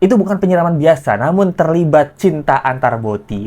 itu bukan penyiraman biasa, namun terlibat cinta antar boti.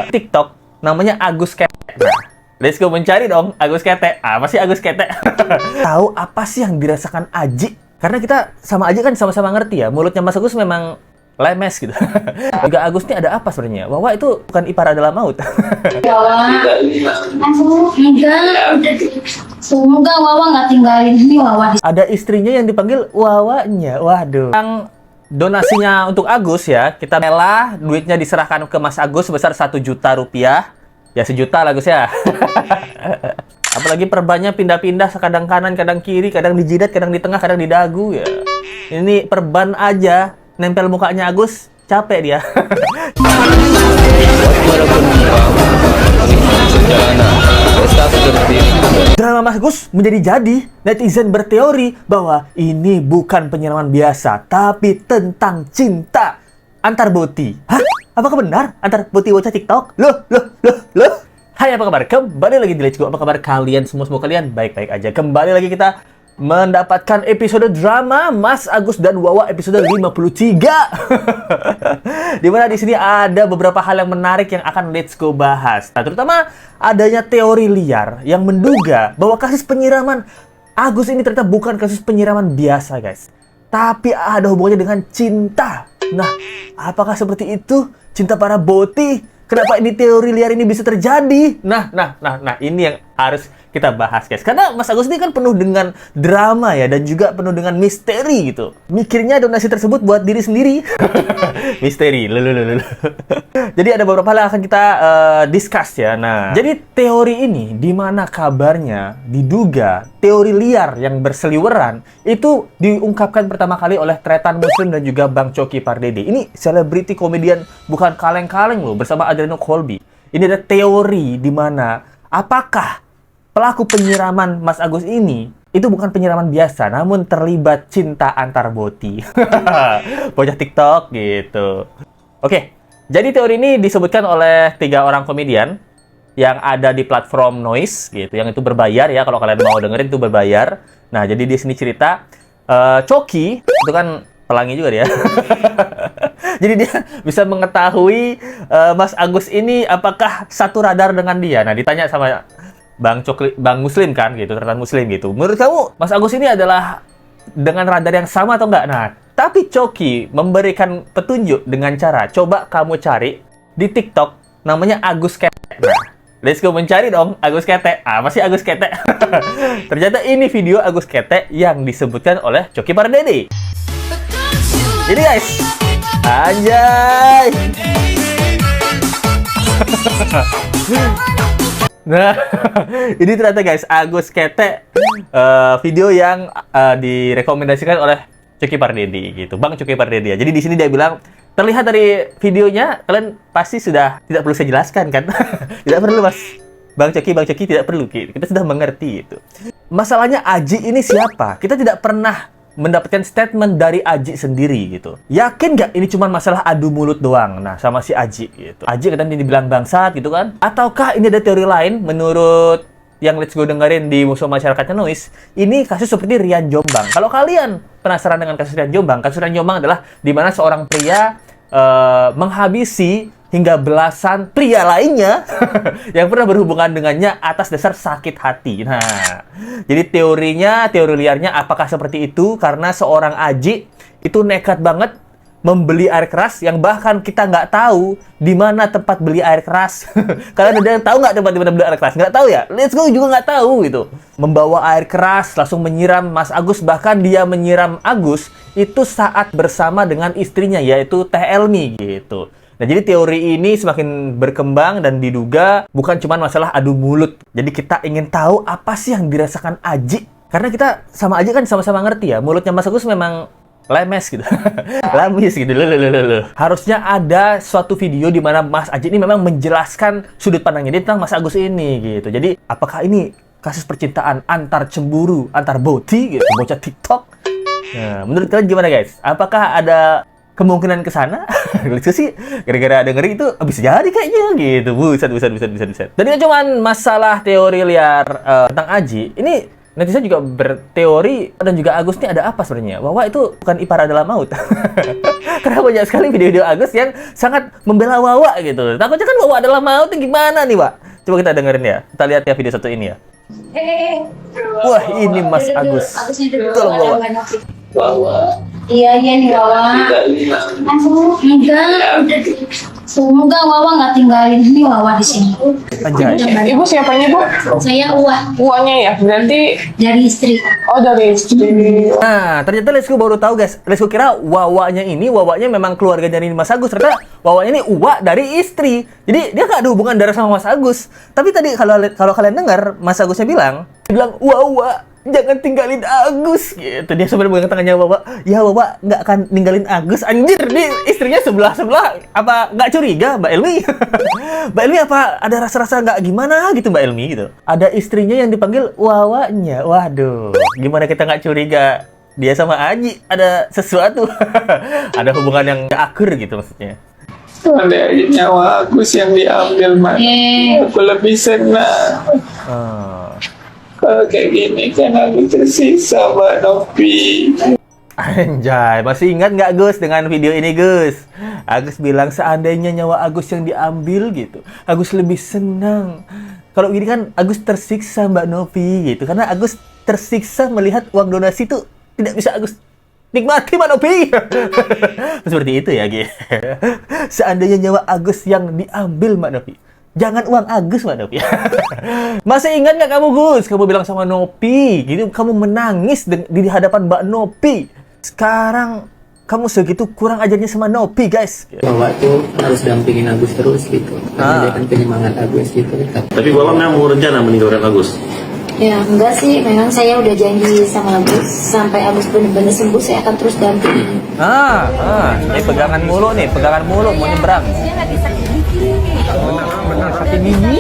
TikTok namanya Agus Ketek. Nah, let's go mencari dong Agus Ketek. Apa sih Agus Ketek? Tahu apa sih yang dirasakan Aji? Karena kita sama Aji kan sama-sama ngerti ya, mulutnya Mas Agus memang lemes gitu. Juga Agus ini ada apa sebenarnya? Wawa itu bukan ipar adalah maut. Wawa, semoga Wawa nggak tinggalin ini Wawa. Ada istrinya yang dipanggil Wawanya. Waduh. Yang donasinya untuk Agus ya, kita rela duitnya diserahkan ke Mas Agus sebesar 1 juta rupiah. Ya 1 juta lah Gus ya. Apalagi perbannya pindah-pindah, kadang kanan, kadang kiri, kadang di jidat, kadang di tengah, kadang di dagu ya. Ini perban aja nempel mukanya Agus, capek dia. Drama Mas Agus menjadi jadi. Netizen berteori bahwa ini bukan penyiraman biasa, tapi tentang cinta antar boti. Hah? Apakah benar antar boti bocah TikTok? Loh. Hai, apa kabar? Kembali lagi di Let's Go. Apa kabar kalian semua kalian? Baik-baik aja. Kembali lagi kita mendapatkan episode drama Mas Agus dan Wawa episode 53. Dimana di sini ada beberapa hal yang menarik yang akan Let's Go bahas. Nah, terutama adanya teori liar yang menduga bahwa kasus penyiraman Agus ini ternyata bukan kasus penyiraman biasa, guys. Tapi ada hubungannya dengan cinta. Nah, apakah seperti itu? Cinta para boti? Kenapa ini teori liar ini bisa terjadi? Nah, ini yang harus kita bahas, guys. Karena Mas Agus ini kan penuh dengan drama ya, dan juga penuh dengan misteri gitu. Mikirnya donasi tersebut buat diri sendiri. Misteri. Jadi ada beberapa hal yang akan kita discuss ya. Nah, jadi teori ini di mana kabarnya diduga teori liar yang berseliweran itu diungkapkan pertama kali oleh Tretan Muslim dan juga Bang Coki Pardede. Ini selebriti komedian bukan kaleng-kaleng loh, bersama Adriano Colby. Ini ada teori di mana apakah pelaku penyiraman Mas Agus ini itu bukan penyiraman biasa, namun terlibat cinta antar boti. Bocah TikTok gitu. Oke, jadi teori ini disebutkan oleh 3 orang komedian yang ada di platform Noise gitu, yang itu berbayar ya, kalau kalian mau dengerin itu berbayar. Nah, jadi di sini cerita Coki itu kan pelangi juga dia. Jadi dia bisa mengetahui Mas Agus ini apakah satu radar dengan dia. Nah, ditanya sama Bang Muslim kan gitu, Tretan Muslim gitu. Menurut kamu Mas Agus ini adalah dengan radar yang sama atau enggak? Nah, tapi Coki memberikan petunjuk dengan cara, coba kamu cari di TikTok namanya Agus Ketek. Nah, let's go mencari dong Agus Ketek. Apa sih Agus Ketek? Ternyata ini video Agus Ketek yang disebutkan oleh Coki Pardede. Jadi guys, anjay. Nah, ini ternyata guys, Agus Ketek video yang direkomendasikan oleh Coki Pardede gitu, Bang Coki Pardede. Jadi di sini dia bilang, terlihat dari videonya, kalian pasti sudah tidak perlu saya jelaskan kan? Tidak perlu Mas Bang Coki tidak perlu, kita sudah mengerti itu. Masalahnya Aji ini siapa? Kita tidak pernah mendapatkan statement dari Aji sendiri gitu. Yakin nggak ini cuma masalah adu mulut doang? Nah, sama si Aji gitu. Aji katanya dibilang bangsat gitu kan? Ataukah ini ada teori lain menurut yang Let's Go dengerin di Musuh Masyarakatnya Noise? Ini kasus seperti Rian Jombang. Kalau kalian penasaran dengan kasus Rian Jombang, kasus Rian Jombang adalah di mana seorang pria menghabisi hingga belasan pria lainnya yang pernah berhubungan dengannya atas dasar sakit hati. Nah, jadi teori liarnya apakah seperti itu? Karena seorang Aji itu nekat banget membeli air keras yang bahkan kita nggak tahu di mana tempat beli air keras. Kalian ada yang tahu nggak tempat di mana beli air keras? Nggak tahu ya? Let's Go juga nggak tahu gitu. Membawa air keras langsung menyiram Mas Agus, bahkan dia menyiram Agus itu saat bersama dengan istrinya yaitu Teh Elmi gitu. Nah, jadi teori ini semakin berkembang dan diduga bukan cuma masalah adu mulut. Jadi kita ingin tahu apa sih yang dirasakan Aji. Karena kita sama Aji kan sama-sama ngerti ya, mulutnya Mas Agus memang lemes gitu. Lamis gitu. Harusnya ada suatu video di mana Mas Aji ini memang menjelaskan sudut pandangnya tentang Mas Agus ini gitu. Jadi, apakah ini kasus percintaan antar cemburu, antar boti gitu, bocah TikTok? Nah, menurut kalian gimana guys? Apakah ada kemungkinan ke sana? Lucu sih, gara-gara dengerin itu bisa jadi kayaknya gitu. Buset. Dan itu cuman masalah teori liar tentang Aji. Ini netizen juga berteori dan juga Agus ini ada apa sebenarnya? Wawa itu bukan ipar adalah maut. Karena banyak sekali video-video Agus yang sangat membela Wawa gitu. Takutnya kan Wawa adalah maut, gimana nih, Wak? Coba kita dengerin ya. Kita lihat ya video satu ini ya. Wah, ini Mas Agus. Tolong Wawa. Wawa. Iya nih Wawa. Aduh, enggak. Semoga Wawa nggak tinggalin ini Wawa di sini. Anjay. Ibu siapanya, Bu? Saya Uwa Uangnya ya? Berarti dari istri. oh dari istri. Nah, ternyata Lesko baru tahu guys. Lesko kira Wawanya memang keluarga dari Mas Agus. Ternyata Wawanya ini Uwa dari istri. Jadi dia nggak ada hubungan darah sama Mas Agus. Tapi tadi kalau kalian dengar, Mas Agusnya bilang Wawa jangan tinggalin Agus gitu. Dia sambil megang tangannya Wawa. Ya Wawa nggak akan ninggalin Agus. Anjir, nih istrinya sebelah. Apa nggak curiga Mbak Elmi? Mbak Elmi apa ada rasa-rasa nggak gimana gitu Mbak Elmi gitu? Ada istrinya yang dipanggil Wawanya. Waduh, gimana kita nggak curiga? Dia sama Aji ada sesuatu. Ada hubungan yang nggak akur gitu maksudnya. Ada nyawa Agus yang diambil, Mas. Aku lebih senang. Kalau kayak gini kan aku tersisa, Mbak Novi. Anjay, masih ingat nggak Gus dengan video ini Gus? Agus bilang seandainya nyawa Agus yang diambil gitu, Agus lebih senang. Kalau gini kan Agus tersiksa Mbak Novi gitu, karena Agus tersiksa melihat uang donasi itu tidak bisa Agus nikmati Mbak Novi. Seperti itu ya Gi. Seandainya nyawa Agus yang diambil Mbak Novi, jangan uang Agus, Mbak Nopi. Masih ingat nggak kamu, Gus? Kamu bilang sama Nopi, gitu kamu menangis di hadapan Mbak Nopi. Sekarang kamu segitu kurang ajarnya sama Nopi, guys. Wawa tuh harus dampingin Agus terus gitu. Karena dia kan penyemangat Agus gitu. Tapi Wawa memang mau rencana meninggalkan Agus? Ya enggak sih, memang saya udah janji sama Agus sampai Agus benar-benar sembuh saya akan terus dampingin. Ini pegangan mulu mau nyebrang. Benar sakit gigi.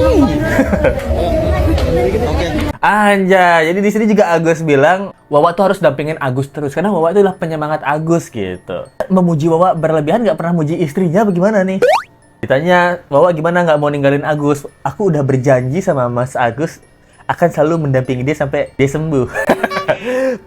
Anjay, jadi di sini juga Agus bilang Wawa tuh harus dampingin Agus terus karena Wawa itu adalah penyemangat Agus gitu. Memuji Wawa berlebihan, nggak pernah muji istrinya, bagaimana nih? Ditanya Wawa gimana nggak mau ninggalin Agus? Aku udah berjanji sama Mas Agus akan selalu mendampingi dia sampai dia sembuh.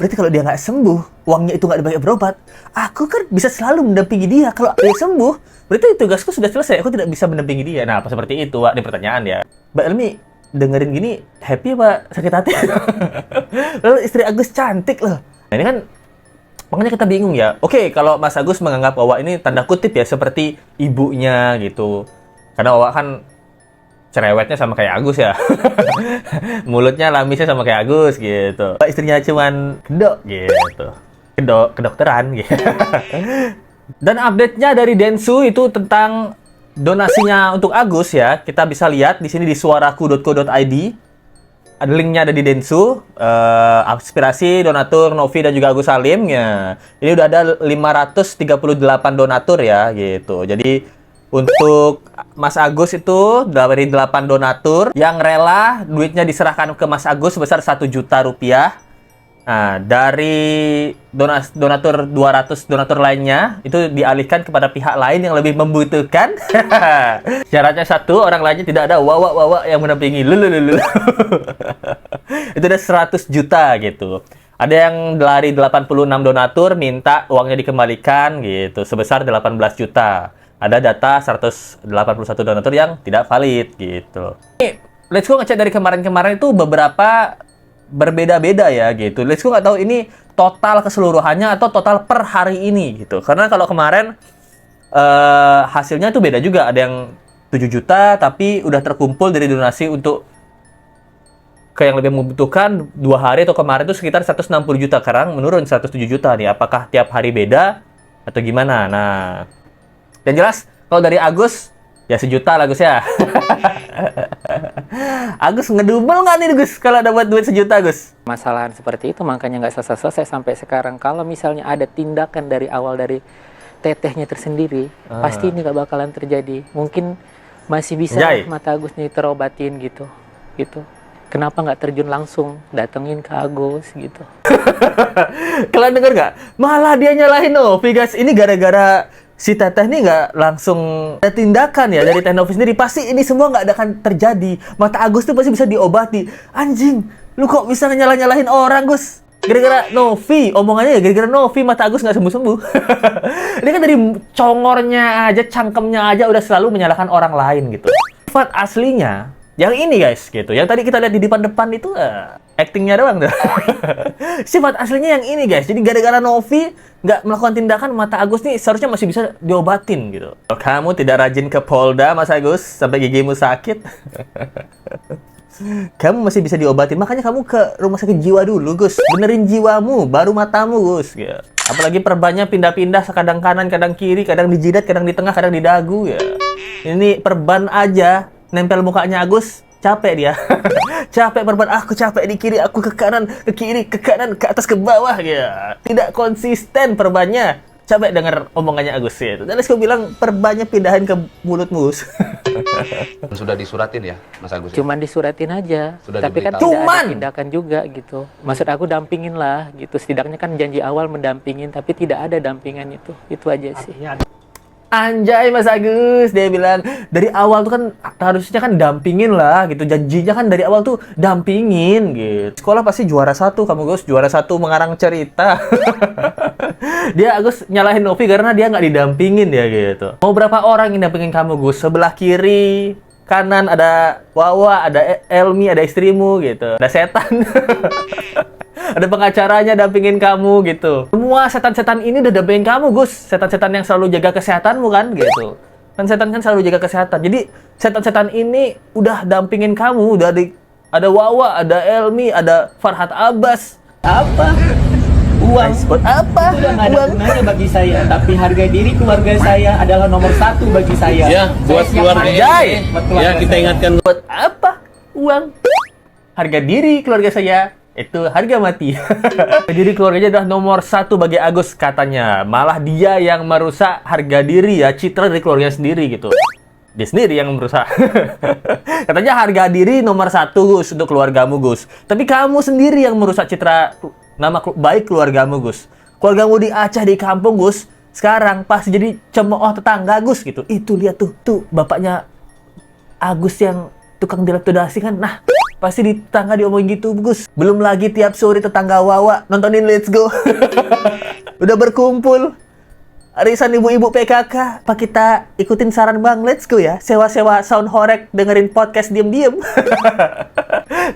Berarti kalau dia nggak sembuh, uangnya itu nggak dipakai berobat, aku kan bisa selalu mendampingi dia. Kalau dia sembuh, berarti tugasku sudah selesai. Aku tidak bisa mendampingi dia. Nah, apa seperti itu, Wak? Ini pertanyaan ya. Mbak Elmi dengerin gini, happy apa sakit hati? Lalu istri Agus cantik loh. Nah, ini kan makanya kita bingung ya. Oke, kalau Mas Agus menganggap Wawa ini tanda kutip ya seperti ibunya gitu. Karena Wawa kan cerewetnya sama kayak Agus ya. Mulutnya lamisnya sama kayak Agus gitu. Istrinya cuman kedok gitu. Kedokteran gitu. Dan update-nya dari Densu itu tentang donasinya untuk Agus ya. Kita bisa lihat di sini di suaraku.co.id. Ada linknya ada di Densu. Aspirasi donatur Novi dan juga Agus Salim ya. Ini udah ada 538 donatur ya gitu. Jadi untuk Mas Agus itu dari 8 donatur yang rela duitnya diserahkan ke Mas Agus sebesar 1 juta rupiah. Nah, dari donatur 200 donatur lainnya itu dialihkan kepada pihak lain yang lebih membutuhkan. Syaratnya satu, orang lainnya tidak ada Wawa yang mendampingi. Itu ada 100 juta gitu. Ada yang dari 86 donatur minta uangnya dikembalikan gitu sebesar 18 juta. Ada data 181 donatur yang tidak valid gitu. Let's Go ngecek dari kemarin-kemarin itu beberapa berbeda-beda ya gitu. Let's Go nggak tahu ini total keseluruhannya atau total per hari ini gitu. Karena kalau kemarin hasilnya itu beda juga. Ada yang 7 juta tapi udah terkumpul dari donasi untuk ke yang lebih membutuhkan 2 hari atau kemarin itu sekitar 160 juta. Sekarang menurun 107 juta nih. Apakah tiap hari beda atau gimana? Nah, yang jelas, kalau dari Agus, ya 1 juta lah Gus ya. Agus ngedumel nggak nih Gus kalau dapat duit 1 juta Gus? Masalahan seperti itu makanya nggak selesai-selesai sampai sekarang. Kalau misalnya ada tindakan dari awal dari tetehnya tersendiri, pasti ini nggak bakalan terjadi. Mungkin masih bisa mata Agus nih terobatin gitu. Kenapa nggak terjun langsung datengin ke Agus gitu? Kalian denger nggak? Malah dia nyalahin Novi guys. Ini gara-gara si teteh ini nggak langsung ada tindakan ya dari Teh Novi sendiri. Pasti ini semua nggak akan terjadi. Mata Agus tuh pasti bisa diobati. Anjing, Lu kok bisa nyalah-nyalahin orang, Gus? Gara-gara Novi, omongannya ya gara-gara Novi mata Agus nggak sembuh-sembuh. Ini kan dari congornya aja, cangkemnya aja udah selalu menyalahkan orang lain gitu. Sifat aslinya yang ini guys gitu. Yang tadi kita lihat di depan itu actingnya doang tuh. Sifat aslinya yang ini guys. Jadi gara-gara Novi nggak melakukan tindakan, mata Agus nih seharusnya masih bisa diobatin gitu. Kamu tidak rajin ke Polda Mas Agus sampai gigimu sakit. Kamu masih bisa diobatin, makanya kamu ke rumah sakit jiwa dulu, Gus. Benerin jiwamu, baru matamu, Gus. Ya. Apalagi perbannya pindah-pindah, kadang kanan, kadang kiri, kadang di jidat, kadang di tengah, kadang di dagu, ya. Ini perban aja, nempel mukanya Agus, capek dia. Capek perban, aku capek di kiri, aku ke kanan, ke kiri, ke kanan, ke atas, ke bawah, ya. Tidak konsisten perbannya. Capek denger omongannya Agus ya. Dan aku bilang perbannya pindahin ke mulutmu. Sudah disuratin ya, Mas Agus? Cuman disuratin aja. Sudah tapi kan diberitahu. tidak ada tindakan juga gitu. Maksud aku dampingin lah gitu. Setidaknya kan janji awal mendampingin, tapi tidak ada dampingan itu. Itu aja sih. Anjay Mas Agus, dia bilang dari awal tuh kan harusnya kan dampingin lah gitu. Janjinya kan dari awal tuh dampingin gitu. Sekolah pasti juara 1 kamu Gus, juara 1 mengarang cerita. Dia Agus nyalahin Novi karena dia nggak didampingin ya gitu. Mau berapa orang yang dampingin kamu Gus? Sebelah kiri, kanan ada Wawa, ada Elmi, ada istrimu gitu. Ada setan. Ada pengacaranya dampingin kamu gitu. Semua setan-setan ini udah dampingin kamu, Gus. Setan-setan yang selalu jaga kesehatanmu kan gitu. Kan setan kan selalu jaga kesehatan. Jadi setan-setan ini udah dampingin kamu. Ada Wawa, ada Elmi, ada Farhat Abbas. Apa? Uang. Buat apa? Itu udah nggak ada gunanya bagi saya. Tapi harga diri keluarga saya adalah nomor 1 bagi saya. Ya, buat Saya siap keluarga mati. Jai. Buat keluarga Ya, kita saya. ingatkan. Buat apa? Uang. Harga diri keluarga saya itu harga mati. Jadi keluarganya adalah nomor 1 bagi Agus katanya. Malah dia yang merusak harga diri ya, citra dari keluarganya sendiri gitu. Dia sendiri yang merusak. Katanya harga diri nomor 1 Gus untuk keluargamu Gus. Tapi kamu sendiri yang merusak citra nama baik keluargamu Gus. Keluargamu di Aceh di kampung Gus. Sekarang pas jadi cemooh tetangga Gus gitu. Itu lihat tuh bapaknya Agus yang tukang dilapidasi kan. Nah, pasti di tetangga diomongin gitu, Gus. Belum lagi tiap sore tetangga Wawa nontonin Let's Go. Udah berkumpul. Arisan ibu-ibu PKK. Apa kita ikutin saran Bang Let's Go ya? Sewa-sewa sound horek dengerin podcast diem-diem.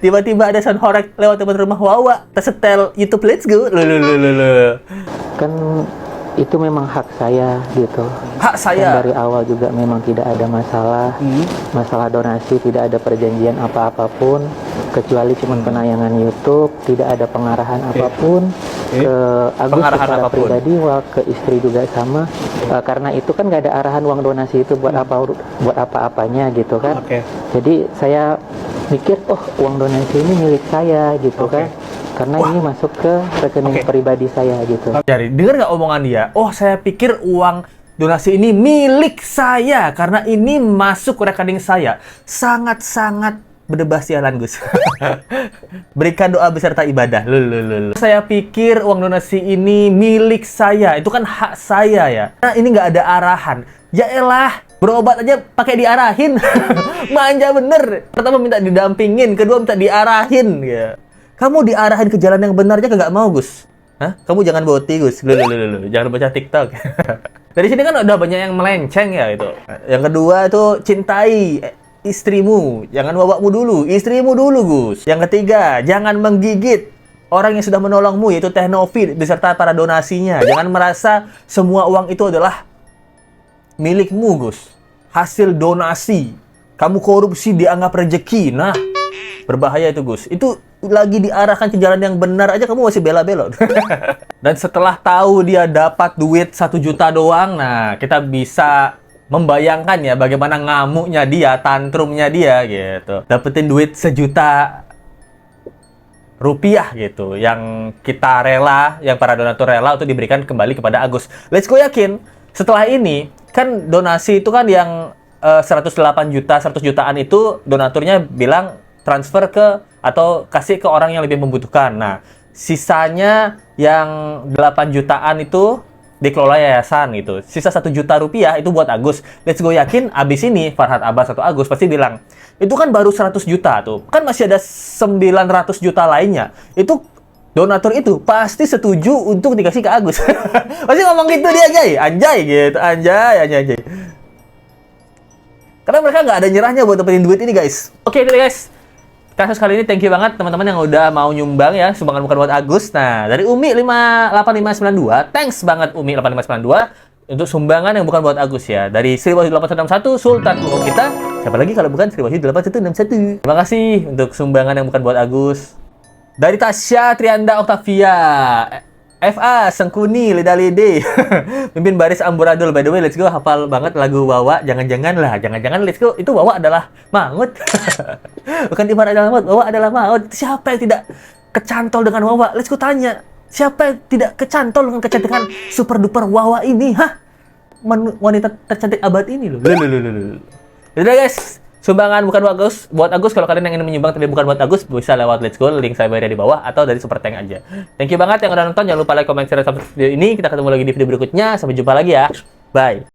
Tiba-tiba ada sound horek lewat depan rumah Wawa. Tersetel YouTube Let's Go. Loh. Kan itu memang hak saya gitu. Hak saya. Dan dari awal juga memang tidak ada masalah. Masalah donasi tidak ada perjanjian apa-apapun kecuali cuma penayangan YouTube, tidak ada pengarahan apapun ke Agus Pengarahan secara apapun. pribadi, ke istri juga sama. Karena itu kan nggak ada arahan uang donasi itu buat apa-apanya gitu kan. Jadi saya mikir, oh uang donasi ini milik saya gitu kan. Karena ini masuk ke rekening pribadi saya gitu. Jadi dengar nggak omongan dia? Oh saya pikir uang donasi ini milik saya karena ini masuk ke rekening saya. Sangat-sangat berdebah sialan Gus. Berikan doa beserta ibadah. Loh. Saya pikir uang donasi ini milik saya. Itu kan hak saya ya. Nah ini nggak ada arahan. Ya elah, berobat aja pakai diarahin. Manja bener. Pertama minta didampingin, kedua minta diarahin ya. Kamu diarahin ke jalan yang benar aja nggak mau, Gus. Hah? Kamu jangan boti, Gus. Loh. Jangan baca TikTok. Dari sini kan udah banyak yang melenceng ya itu. Yang kedua itu cintai istrimu. Jangan wawamu dulu. Istrimu dulu, Gus. Yang ketiga, jangan menggigit orang yang sudah menolongmu, yaitu Teh Novi beserta para donasinya. Jangan merasa semua uang itu adalah milikmu, Gus. Hasil donasi. Kamu korupsi dianggap rezeki. Nah, berbahaya itu, Gus. Itu lagi diarahkan ke jalan yang benar aja kamu masih bela-belot. Dan setelah tahu dia dapat duit 1 juta doang, nah kita bisa membayangkan ya bagaimana ngamuknya dia, tantrumnya dia gitu. Dapetin duit 1 juta rupiah gitu, yang kita rela, yang para donatur rela untuk diberikan kembali kepada Agus. Let's Go yakin setelah ini kan donasi itu kan yang 108 juta, 100 jutaan itu donaturnya bilang transfer ke atau kasih ke orang yang lebih membutuhkan. Nah, sisanya yang 8 jutaan itu dikelola yayasan gitu. Sisa 1 juta rupiah itu buat Agus. Let's Go yakin abis ini Farhad Abbas atau Agus pasti bilang, itu kan baru 100 juta tuh. Kan masih ada 900 juta lainnya. Itu donatur itu pasti setuju untuk dikasih ke Agus. Pasti ngomong gitu dia, anjay gitu, anjay. Karena mereka nggak ada nyerahnya buat dapetin duit ini, guys. Oke, itu guys. Kasus kali ini thank you banget teman-teman yang udah mau nyumbang ya, sumbangan bukan buat Agus. Nah, dari Umi 58592, thanks banget Umi 8592 untuk sumbangan yang bukan buat Agus ya. Dari Sri Wahyu 8161, Sultan Punggung kita. Siapa lagi kalau bukan Sri Wahyu 8161. Terima kasih untuk sumbangan yang bukan buat Agus. Dari Tasya Trianda Octavia, FA Sengkuni Lidah Lide, pimpin baris amburadul. By the way, Let's Go hafal banget lagu Wawa. Jangan-jangan Let's Go itu Wawa adalah Mangut. Bukan Iman adalah Maut, Wawa adalah Maut. Siapa yang tidak kecantol dengan Wawa? Let's Go tanya, siapa yang tidak kecantol dengan kecantikan super duper Wawa ini? Wanita tercantik abad ini loh. Udah guys, sumbangan bukan buat Agus. Kalau kalian yang ingin menyumbang tapi bukan buat Agus, bisa lewat Let's Go, link saya bayar di bawah atau dari Super Tank aja. Thank you banget yang udah nonton. Jangan lupa like, comment, share, subscribe video ini. Kita ketemu lagi di video berikutnya. Sampai jumpa lagi ya. Bye.